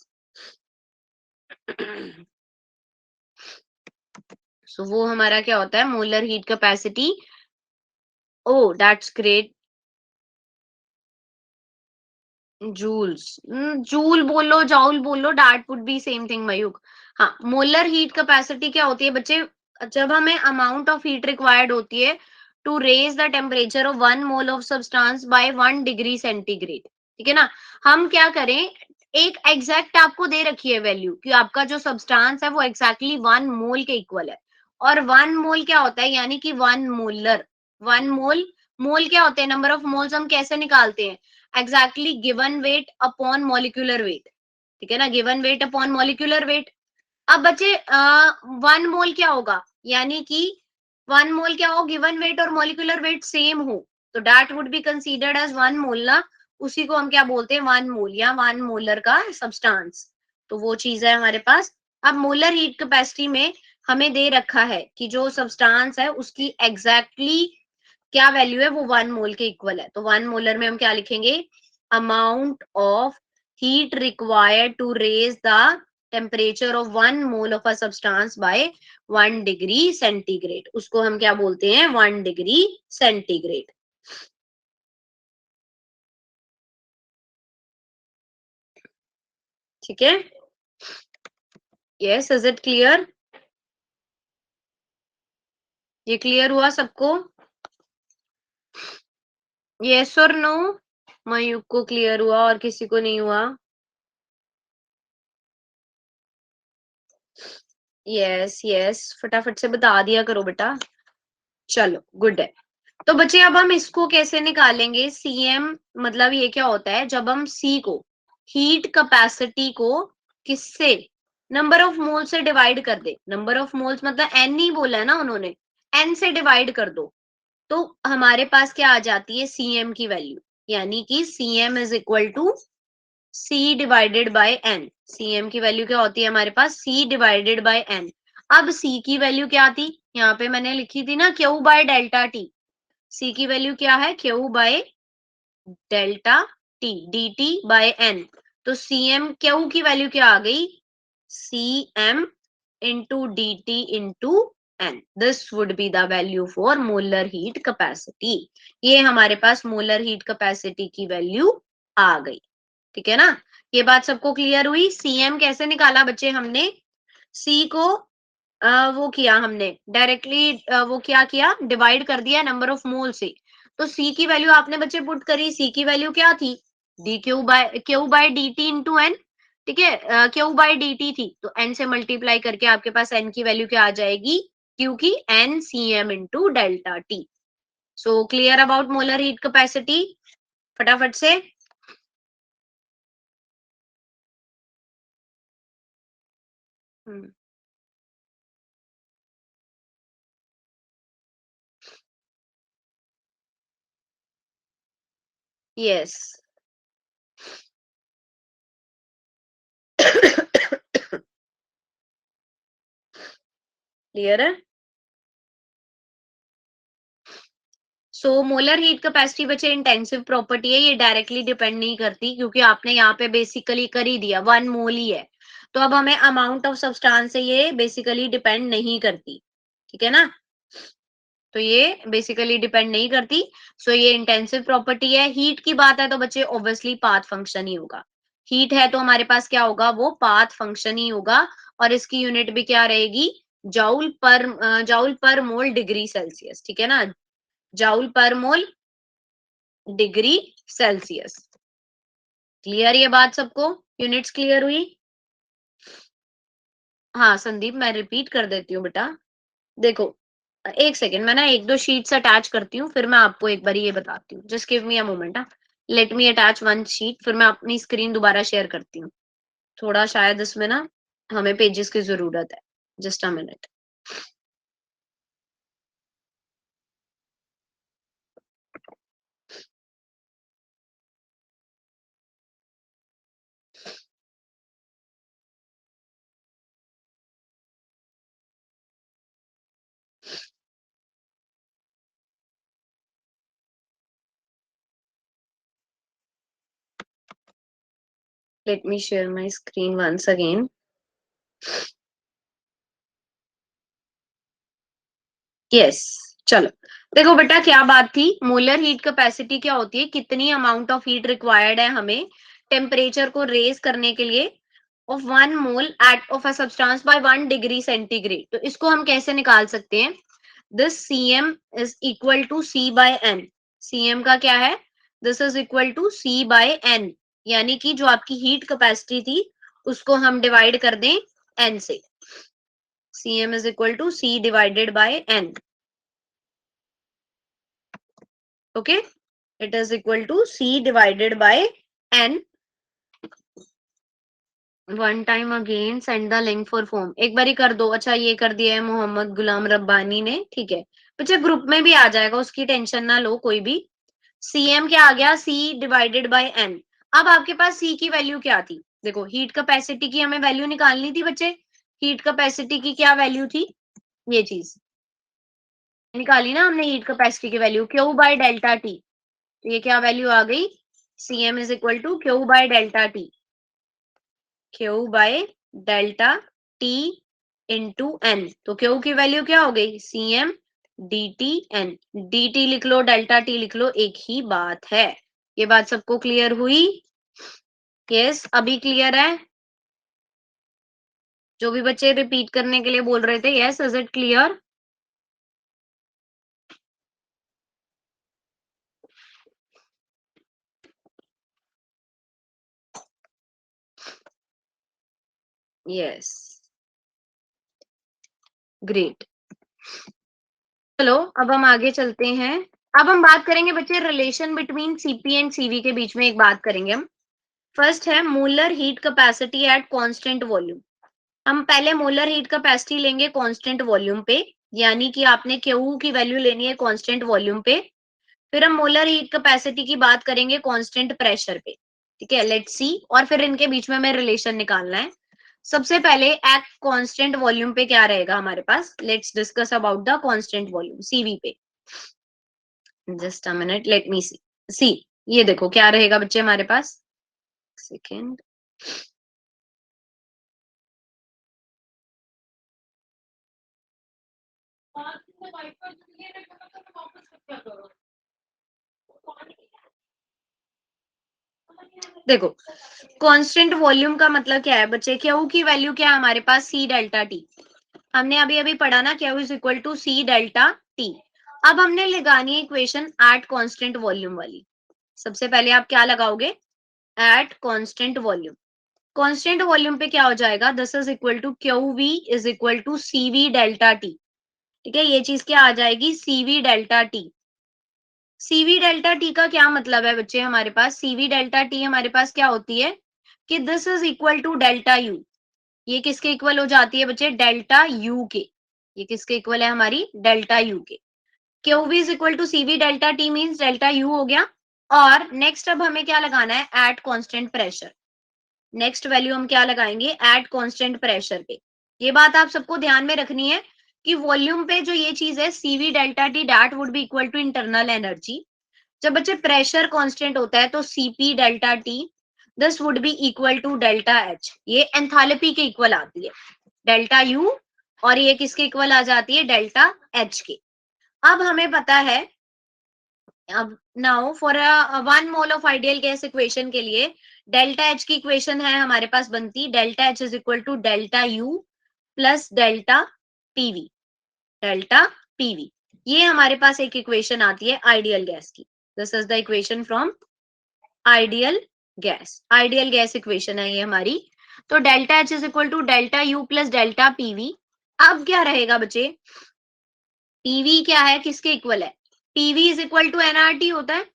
So वो हमारा क्या होता है, molar heat capacity. Oh that's great. Joules, joule बोलो जाउल बोलो, that would be same thing Mayukh. हाँ, मोलर हीट कैपेसिटी क्या होती है बच्चे? जब हमें अमाउंट ऑफ हीट रिक्वायर्ड होती है to raise the temperature of 1 mole of substance by 1 degree centigrade. ठीक है ना, हम क्या करें, एक एग्जैक्ट आपको दे रखी है वैल्यू कि आपका जो सब्सटेंस है वो एग्जैक्टली 1 मोल के इक्वल है। और 1 मोल क्या होता है, यानी कि 1 मोलर। 1 मोल, मोल क्या होते हैं, नंबर ऑफ मोल्स हम कैसे निकालते हैं, exactly given weight upon molecular weight. ठीक है ना, given weight upon molecular weight. अब बच्चे 1 मोल क्या होगा, यानी कि 1 मोल क्या हो, गिवन वेट और मॉलिक्यूलर वेट सेम हो, तो that would be considered as 1 mole ना। उसी को हम क्या बोलते हैं, 1 मोल या 1 मोलर का सब्सटेंस। तो वो चीज है हमारे पास। अब मोलर हीट कैपेसिटी में हमें दे रखा है कि जो सब्सटेंस है उसकी एग्जैक्टली क्या वैल्यू है, वो 1 मोल के इक्वल है। तो 1 मोलर में हम क्या लिखेंगे, amount of heat required to raise the temperature of 1 mole of a substance by 1 degree centigrade. उसको हम क्या बोलते हैं, 1 डिग्री सेंटीग्रेड। ठीक है, यस, इज इट क्लियर? ये क्लियर हुआ सबको? यस और नो? मयूक को क्लियर हुआ और किसी को नहीं हुआ? यस यस, फटाफट से बता दिया करो बेटा। चलो गुड है। तो बच्चे अब हम इसको कैसे निकालेंगे, सीएम मतलब ये क्या होता है, जब हम सी को, हीट कैपेसिटी को किससे, नंबर ऑफ मोल से डिवाइड कर दे। नंबर ऑफ मोल्स मतलब एन ही बोला है ना उन्होंने, एन से डिवाइड कर दो, तो हमारे पास क्या आ जाती है, सीएम की वैल्यू। यानी कि CM is equal to C divided by N. CM की वैल्यू क्या होती है हमारे पास, सी डिवाइडेड बाय एन। अब सी की वैल्यू क्या थी, यहाँ पे मैंने लिखी थी ना, Q by delta T. C की वैल्यू क्या है, Q by delta T, D T by N. तो सी एम क्यू की वैल्यू क्या आ गई, C M into D T into n. This would be the value for molar heat capacity. ये हमारे पास molar heat capacity की value आ गई, ठीक है ना? ये बात सबको क्लियर हुई? cm कैसे निकाला बच्चे हमने? c को वो किया हमने डायरेक्टली, वो क्या किया, डिवाइड कर दिया नंबर ऑफ मोल से। तो c की वैल्यू आपने बच्चे पुट करी, c की वैल्यू क्या थी? Q by D T into N, ठीक है, क्यू बाय डी टी थी, तो n से मल्टीप्लाई करके आपके पास n की वैल्यू क्या आ जाएगी? क्यू की n cm into delta T. So clear about molar heat capacity? फटाफट से। यस। क्लियर है? सो मोलर हीट कैपेसिटी बच्चे इंटेंसिव प्रॉपर्टी है, ये डायरेक्टली डिपेंड नहीं करती, क्योंकि आपने यहाँ पे बेसिकली कर ही दिया, 1 मोल ही है। तो अब हमें अमाउंट ऑफ सब्सटेंस से ये बेसिकली डिपेंड नहीं करती, ठीक है ना? तो ये बेसिकली डिपेंड नहीं करती। सो ये इंटेंसिव प्रॉपर्टी है। हीट की बात है तो बच्चे ऑब्वियसली पाथ फंक्शन ही होगा। हीट है तो हमारे पास क्या होगा? वो पाथ फंक्शन ही होगा। और इसकी यूनिट भी क्या रहेगी? जाउल पर मोल डिग्री सेल्सियस, ठीक है ना? जाउल पर मोल डिग्री सेल्सियस। क्लियर ये बात सबको? यूनिट्स क्लियर हुई? हाँ संदीप, मैं रिपीट कर देती हूँ बेटा। देखो, एक सेकेंड, मैं ना एक दो शीट्स अटैच करती हूँ, फिर मैं आपको एक बार ये बताती हूँ। Just give me a moment. Let me attach one sheet, फिर मैं अपनी स्क्रीन दोबारा शेयर करती हूँ। थोड़ा शायद इसमें ना हमें पेजेस की जरूरत है। Just a minute. Let me share my screen once again. Yes. चलो, देखो बेटा क्या बात थी। मोलर हीट कैपेसिटी क्या होती है? कितनी अमाउंट ऑफ हीट रिक्वायर्ड है हमें टेम्परेचर को रेज करने के लिए of 1 mole at of a substance by 1 degree centigrade. तो इसको हम कैसे निकाल सकते हैं? This cm is equal to c by n। cm का क्या है? This is equal to c by n, यानी कि जो आपकी हीट कैपेसिटी थी उसको हम डिवाइड कर दें n से। cm is equal to c divided by n। Okay, it is equal to c divided by n। One time again send the link for form, एक बार ही कर दो। अच्छा ये कर दिया है मोहम्मद गुलाम रब्बानी ने, ठीक है बच्चे, ग्रुप में भी आ जाएगा, उसकी टेंशन ना लो कोई भी। cm क्या आ गया? c divided by n। अब आपके पास c की वैल्यू क्या थी? देखो, हीट कैपेसिटी की हमें वैल्यू निकालनी थी बच्चे। हीट कैपेसिटी की क्या वैल्यू थी? ये चीज निकाली ना हमने, हीट कैपेसिटी की value Q by delta T. तो ये क्या वैल्यू आ गई? cm is equal to Q by delta T. Q by delta T into N. तो क्यू की वैल्यू क्या हो गई? cm D T N. D T लिख लो, डेल्टा टी लिख लो, एक ही बात है। ये बात सबको क्लियर हुई? यस, अभी क्लियर है? जो भी बच्चे रिपीट करने के लिए बोल रहे थे, yes, is it clear? Yes, great. चलो अब हम आगे चलते हैं। अब हम बात करेंगे बच्चे relation between CP and CV के बीच में एक बात करेंगे हम। फर्स्ट है molar heat capacity at constant volume. हम पहले मोलर हीट कैपेसिटी लेंगे कांस्टेंट वॉल्यूम पे, यानी कि आपने क्यू की वैल्यू लेनी है कांस्टेंट वॉल्यूम पे। फिर हम मोलर हीट कैपेसिटी की बात करेंगे कांस्टेंट प्रेशर पे, ठीक है? Let's see. और फिर इनके बीच में हमें रिलेशन निकालना है। सबसे पहले एट कांस्टेंट वॉल्यूम पे क्या रहेगा हमारे पास? Let's discuss about the constant volume CV पे। Just a minute, let me see. See, ये देखो क्या रहेगा बच्चे हमारे पास। सेकेंड। देखो, कांस्टेंट वॉल्यूम का मतलब क्या है बच्चे? क्यू की वैल्यू क्या है हमारे पास? सी डेल्टा टी। हमने अभी अभी पढ़ा ना, Q is equal to C delta T. अब हमने लगानी है इक्वेशन एट कांस्टेंट वॉल्यूम वाली। सबसे पहले आप क्या लगाओगे? At constant volume. Constant volume पे क्या हो जाएगा? This is equal to Q V is equal to C V delta T. ठीक है, ये चीज क्या आ जाएगी? C V delta T. CV delta T का क्या मतलब है बच्चे? हमारे पास सीवी डेल्टा टी हमारे पास क्या होती है कि this is equal to delta U. ये किसके इक्वल हो जाती है बच्चे? डेल्टा यू के। ये किसके इक्वल है? हमारी डेल्टा यू के। Q V is equal to CV delta T means delta U हो गया। और नेक्स्ट अब हमें क्या लगाना है? At constant pressure. Next value हम क्या लगाएंगे? एट कांस्टेंट प्रेशर पे। ये बात आप सबको ध्यान में रखनी है कि वॉल्यूम पे जो ये चीज है CV delta T that would be equal to internal energy. जब बच्चे प्रेशर कांस्टेंट होता है तो CP delta T this would be equal to delta H. ये एंथैल्पी के इक्वल आती है, डेल्टा यू। और ये किसके इक्वल आ जाती है? डेल्टा एच के। अब हमें पता है, अब now for one mole of ideal gas equation के लिए डेल्टा एच की इक्वेशन है हमारे पास बनती delta H is equal to delta U plus delta PV. Delta PV, ये हमारे पास एक इक्वेशन आती है आइडियल गैस की। This is the equation from ideal gas. Ideal gas equation है ये हमारी। तो delta H is equal to delta U plus delta PV. अब क्या रहेगा बच्चे? पीवी क्या है? किसके इक्वल है? PV is equal to NRT होता है।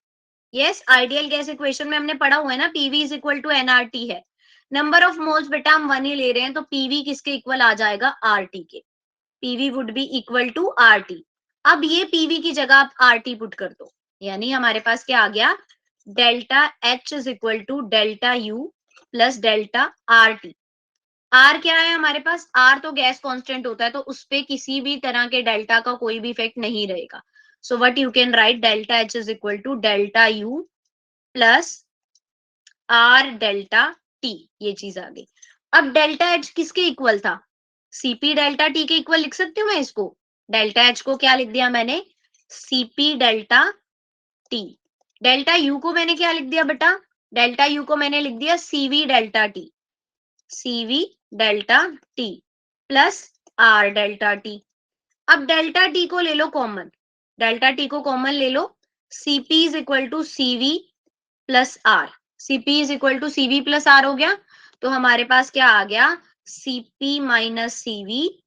यस, आइडियल गैस इक्वेशन में हमने पढ़ा हुआ है ना, PV is equal to NRT है। नंबर ऑफ मोल्स बेटा हम 1 ही ले रहे हैं, तो पीवी किसके इक्वल आ जाएगा? आरटी के। PV would be equal to RT. अब ये पीवी की जगह आप आरटी पुट कर दो, यानी हमारे पास क्या आ गया? Delta H is equal to delta U plus delta R T. R क्या है हमारे पास? आर तो गैस कांस्टेंट होता है, तो उस पे किसी भी तरह के डेल्टा का कोई भी इफेक्ट नहीं रहेगा। So what you can write, delta H is equal to delta U plus R delta T. ये चीज आ गई। अब डेल्टा एच किसके इक्वल था? सीपी डेल्टा टी के इक्वल लिख सकती हूँ मैं इसको। डेल्टा एच को क्या लिख दिया मैंने? CP delta T. Delta you को मैंने क्या लिख दिया बेटा? डेल्टा यू को मैंने लिख दिया CV delta T. CV delta T plus R delta T. अब डेल्टा टी को ले लो कॉमन। डेल्टा टी को कॉमन ले लो। CP is equal to CV plus R. CP is equal to CV plus R हो गया। तो हमारे पास क्या आ गया? CP minus CV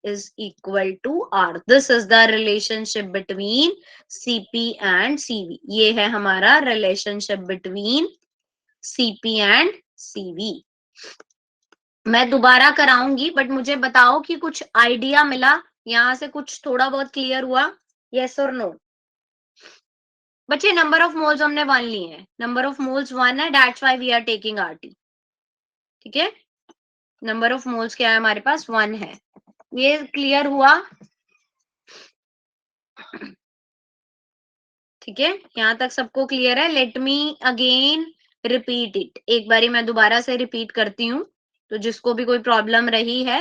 is equal to R. This is the relationship between CP and CV. ये है हमारा relationship between CP and CV. मैं दोबारा कराऊंगी, बट मुझे बताओ कि कुछ आइडिया मिला यहाँ से? कुछ थोड़ा बहुत क्लियर हुआ? यस और नो? बच्चे नंबर ऑफ मोल्स हमने 1 लिए हैं, नंबर ऑफ मोल्स 1 है, that's why we are taking RT. ठीक है, नंबर ऑफ मोल्स क्या है हमारे पास? 1 है। ये क्लियर हुआ? ठीक है, यहाँ तक सबको क्लियर है? Let me again repeat it. एक बारी मैं दोबारा से रिपीट करती हूँ, तो जिसको भी कोई प्रॉब्लम रही है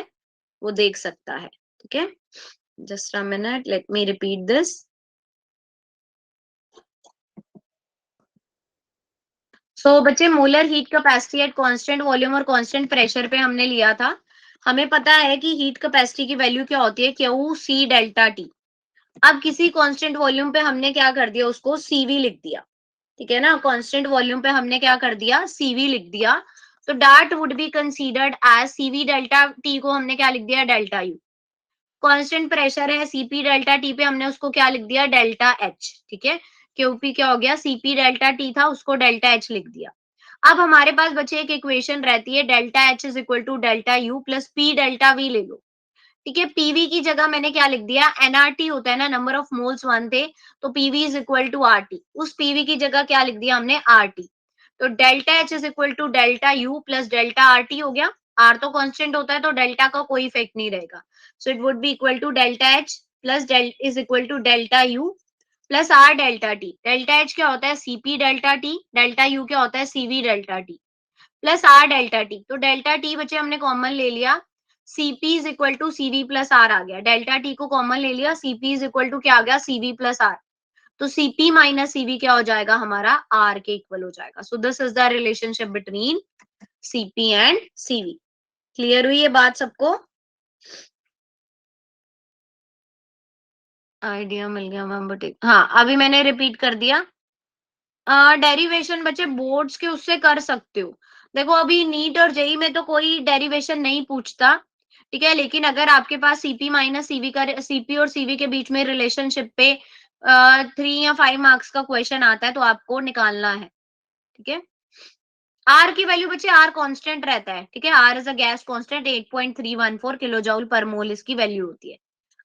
वो देख सकता है। ठीक है, just a minute, let me repeat this. So बच्चे, molar heat capacity at constant volume और कांस्टेंट प्रेशर पे हमने लिया था। हमें पता है कि हीट कैपेसिटी की वैल्यू क्या होती है? Q C delta T. अब किसी कांस्टेंट वॉल्यूम पे हमने क्या कर दिया? उसको सीवी लिख दिया। ठीक है ना, कांस्टेंट वॉल्यूम पे हमने क्या कर दिया? सीवी लिख दिया। तो that would be considered as CV delta T को हमने क्या लिख दिया? Delta U. कांस्टेंट प्रेशर है सीपी डेल्टा टी पे, हमने उसको क्या लिख दिया? Delta H. ठीक है, क्यूपी क्या हो गया? सीपी डेल्टा टी था, उसको डेल्टा एच लिख दिया। अब हमारे पास बच्चे एक इक्वेशन रहती है, delta H is equal to delta U plus P delta V ले लो। ठीक है, पीवी की जगह मैंने क्या लिख दिया? एनआरटी होता है ना, नंबर ऑफ मोल्स 1 थे, तो PV is equal to RT. उस पीवी की जगह क्या लिख दिया हमने? आरटी। तो delta H is equal to delta U plus delta RT हो गया। आर तो कांस्टेंट होता है, तो डेल्टा का कोई इफेक्ट नहीं रहेगा। So it would be equal to delta H plus is equal to delta U plus R delta T. Delta H क्या होता है? CP delta T. Delta U क्या होता है? CV delta T plus R delta T. तो delta T बच्चे हमने common ले लिया। Cp is equal to Cv plus R आ गया, डेल्टा टी को कॉमन ले लिया, Cp इज इक्वल टू क्या आ गया, Cv प्लस आर, तो Cp माइनस Cv क्या हो जाएगा हमारा, R के इक्वल हो जाएगा. So this is the relationship between Cp and Cv. Clear हुई ये बात सबको? आइडिया मिल गया मैम, बट हाँ अभी मैंने रिपीट कर दिया. डेरिवेशन बच्चे बोर्ड्स के उससे कर सकते हो. देखो अभी नीट और जेई में तो कोई डेरिवेशन नहीं पूछता, ठीक है, लेकिन अगर आपके पास सीपी माइनस सीवी का, सीपी और सीवी के बीच में रिलेशनशिप पे 3 या 5 मार्क्स का क्वेश्चन आता है तो आपको निकालना है, ठीक है. आर की वैल्यू बच्चे, आर कांस्टेंट रहता है, ठीक है, R is a gas constant, 8.314 kilo joule per mole इसकी वैल्यू होती है.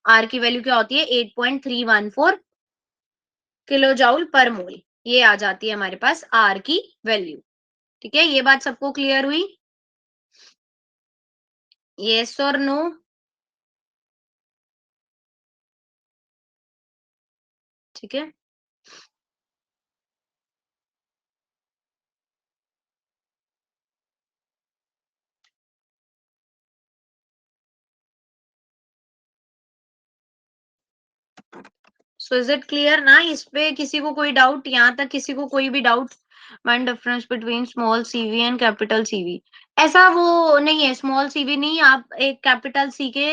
आर की वैल्यू क्या होती है, 8.314 किलो जूल पर मोल, ये आ जाती है हमारे पास आर की वैल्यू. ठीक है, ये बात सबको क्लियर हुई? यस और नो? ठीक है, सो इज इट क्लियर ना? इस पे किसी को कोई डाउट, यहाँ तक किसी को कोई भी doubt? One difference between small CV and capital CV, ऐसा वो नहीं है, स्मॉल सीवी नहीं, आप एक कैपिटल सी के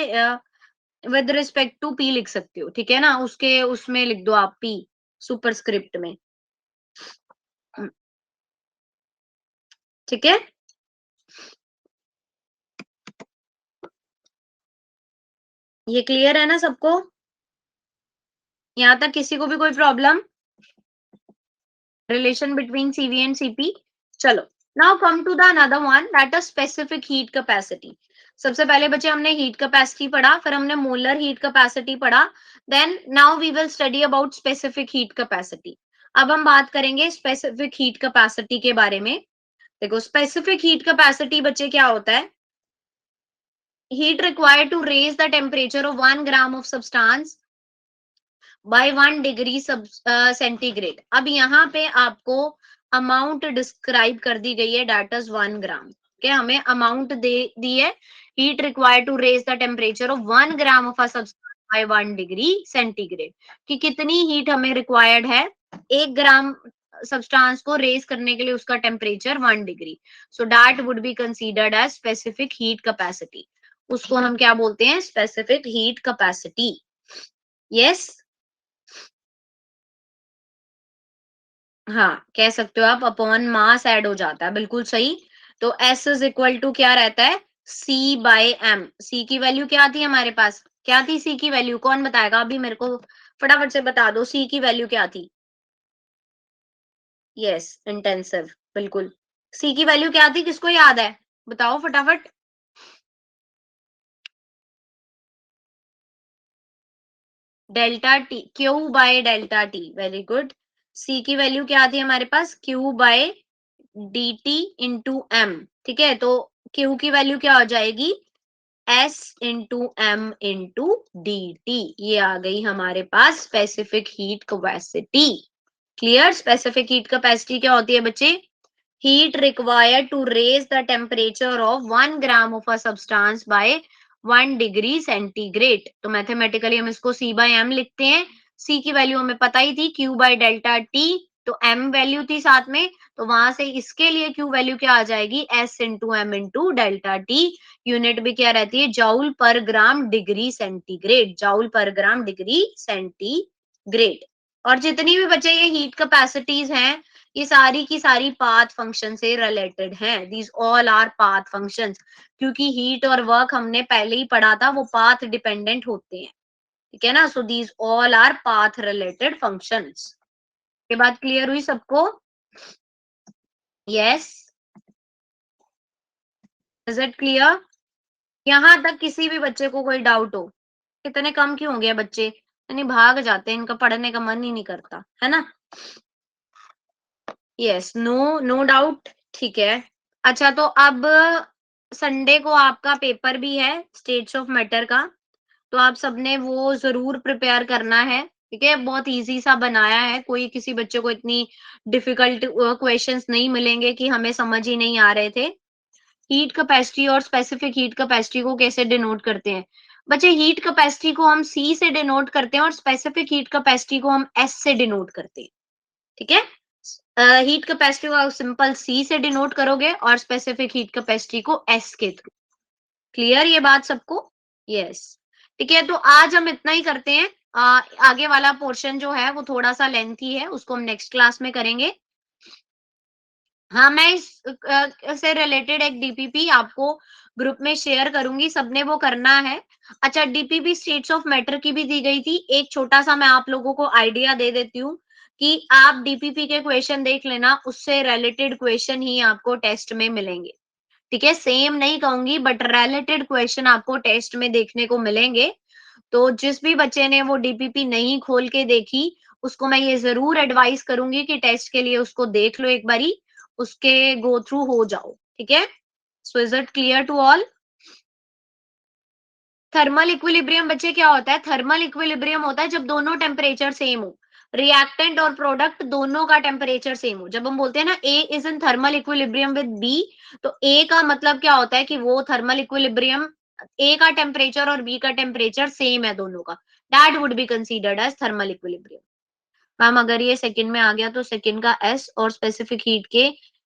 विद रिस्पेक्ट टू पी लिख सकते हो, ठीक है ना, उसके उसमें लिख दो आप पी सुपरस्क्रिप्ट में. ठीक है, ये क्लियर है ना सबको? यहाँ तक किसी को भी कोई problem? Relation between CV and CP. चलो, now come to the another one, that is specific heat capacity. सबसे पहले बच्चे हमने हीट कैपेसिटी पढ़ा, फिर हमने मोलर हीट कैपेसिटी पढ़ा, then now we will study about specific heat capacity. अब हम बात करेंगे स्पेसिफिक हीट कैपेसिटी के बारे में. देखो स्पेसिफिक हीट कैपेसिटी बच्चे क्या होता है, heat required to raise the temperature of 1 gram of substance by 1 degree centigrade. अब यहाँ पे आपको अमाउंट डिस्क्राइब कर दी गई है, डेट इज 1 ग्राम. क्या हमें अमाउंट दे दी है, heat required to raise the temperature of 1 gram of a substance by 1 degree centigrade, कि कितनी हीट हमें रिक्वायर्ड है 1 ग्राम सब्सटेंस को रेज करने के लिए, उसका temperature 1 degree. So that would be considered as specific heat capacity. उसको हम क्या बोलते हैं, स्पेसिफिक हीट कैपेसिटी. यस, हाँ कह सकते हो आप, अपॉन मास ऐड हो जाता है, बिल्कुल सही. तो S इज इक्वल टू क्या रहता है, C बाय M. C की वैल्यू क्या थी हमारे पास, क्या थी C की वैल्यू, कौन बताएगा अभी मेरे को, फटाफट से बता दो C की वैल्यू क्या थी. यस, इंटेंसिव, बिल्कुल. C की वैल्यू क्या थी, किसको याद है, बताओ फटाफट. Delta T, Q by delta T, very good. C की वैल्यू क्या थी हमारे पास, Q by D T into M. ठीक है, तो Q की वैल्यू क्या हो जाएगी, S into M into D T. ये आ गई हमारे पास specific heat capacity. Clear? Specific heat capacity क्या होती है बच्चे, heat required to raise the temperature of 1 gram of a substance by 1 degree centigrade. तो मैथमेटिकली हम इसको C बाय एम लिखते हैं. C की वैल्यू हमें पता ही थी, Q बाय डेल्टा टी, तो M वैल्यू थी साथ में, तो वहां से इसके लिए Q वैल्यू क्या आ जाएगी, S into M into delta T. Unit भी क्या रहती है, जूल पर ग्राम डिग्री सेंटीग्रेड, जूल पर ग्राम डिग्री सेंटीग्रेड. और जितनी भी बच्चे ये हीट कैपेसिटीज हैं, ये सारी की सारी पाथ फंक्शन से रिलेटेड हैं. These all our path functions, क्योंकि हीट और वर्क हमने पहले ही पढ़ा था, वो पाथ डिपेंडेंट होते हैं. ठीक है ना, so these all our path related functions. ये बात क्लियर हुई सबको? Yes, is it clear? यहाँ तक किसी भी बच्चे को कोई डाउट हो? कितने कम क्यों हो गए बच्चे, यानी भाग जाते हैं, इनका पढ़ने का मन ही नहीं करता है ना. Yes, no, no doubt. ठीक है, अच्छा तो अब संडे को आपका पेपर भी है स्टेट्स ऑफ मैटर का, तो आप सबने वो जरूर प्रिपेयर करना है. ठीक है, बहुत इजी सा बनाया है, कोई किसी बच्चे को इतनी डिफिकल्ट क्वेश्चंस नहीं मिलेंगे कि हमें समझ ही नहीं आ रहे थे. हीट कैपेसिटी और स्पेसिफिक हीट कैपेसिटी को कैसे डिनोट करते हैं? बच्चे हीट कैपेसिटी को हम सी से डिनोट करते हैं और स्पेसिफिक हीट कैपेसिटी को हम एस से डिनोट करते हैं। ठीक है? हीट कैपेसिटी को आप सिंपल सी से डिनोट करोगे और स्पेसिफिक हीट कैपेसिटी को एस के थ्रू। क्लियर ये बात सबको? यस। ठीक है, तो आज हम इतना ही करते हैं। आगे वाला पोर्शन जो है वो थोड़ा सा लेंथी है, उसको हम नेक्स्ट क्लास में करेंगे। हाँ, मैं से रिलेटेड एक डीपीपी आपको ग्रुप में शेयर करूंगी, सबने वो करना है। अच्छा, डीपीपी स्टेट्स ऑफ मैटर की भी दी गई थी। एक छोटा सा मैं आप लोगों को आइडिया दे देती हूँ कि आप डीपीपी के क्वेश्चन देख लेना, उससे रिलेटेड क्वेश्चन ही आपको टेस्ट में मिलेंगे। ठीक है, सेम नहीं कहूंगी बट रिलेटेड क्वेश्चन आपको टेस्ट में देखने को मिलेंगे। तो जिस भी बच्चे ने वो डीपीपी नहीं खोल के देखी, उसको मैं ये जरूर एडवाइस करूंगी कि टेस्ट के लिए उसको देख लो एक बारी, उसके गो थ्रू हो जाओ। ठीक है, so is it clear to all? Thermal equilibrium बच्चे क्या होता है? थर्मल इक्विलिब्रियम होता है जब दोनों टेम्परेचर सेम हो, रिएक्टेंट और प्रोडक्ट दोनों का टेम्परेचर सेम हो। जब हम बोलते हैं ना A is in thermal equilibrium with B, तो ए का मतलब क्या होता है कि वो थर्मल इक्विलिब्रियम, ए का टेम्परेचर और बी का टेम्परेचर सेम है दोनों का, that would be considered as thermal equilibrium. Ma'am अगर ये सेकंड में आ गया तो सेकंड का एस और स्पेसिफिक हीट के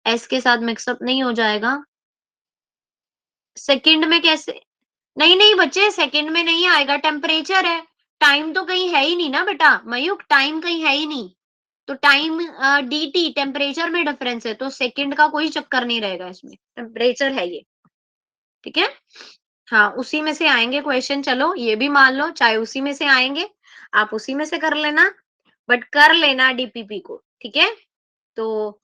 एस के साथ मिक्सअप नहीं हो जाएगा? सेकंड में कैसे? नहीं नहीं बच्चे, सेकंड में नहीं आएगा, टेम्परेचर है। टाइम तो कहीं है ही नहीं ना बेटा, मयूक टाइम कहीं है ही नहीं। तो टाइम डीटी टेम्परेचर में डिफरेंस है, तो सेकंड का कोई चक्कर नहीं रहेगा इसमें, टेम्परेचर है ये। ठीक है, हाँ उसी में से आएंगे क्वेश्चन, चलो ये भी मान लो, चाहे उसी में से आएंगे, आप उसी में से कर लेना, बट कर लेना डीपीपी को। ठीक है, तो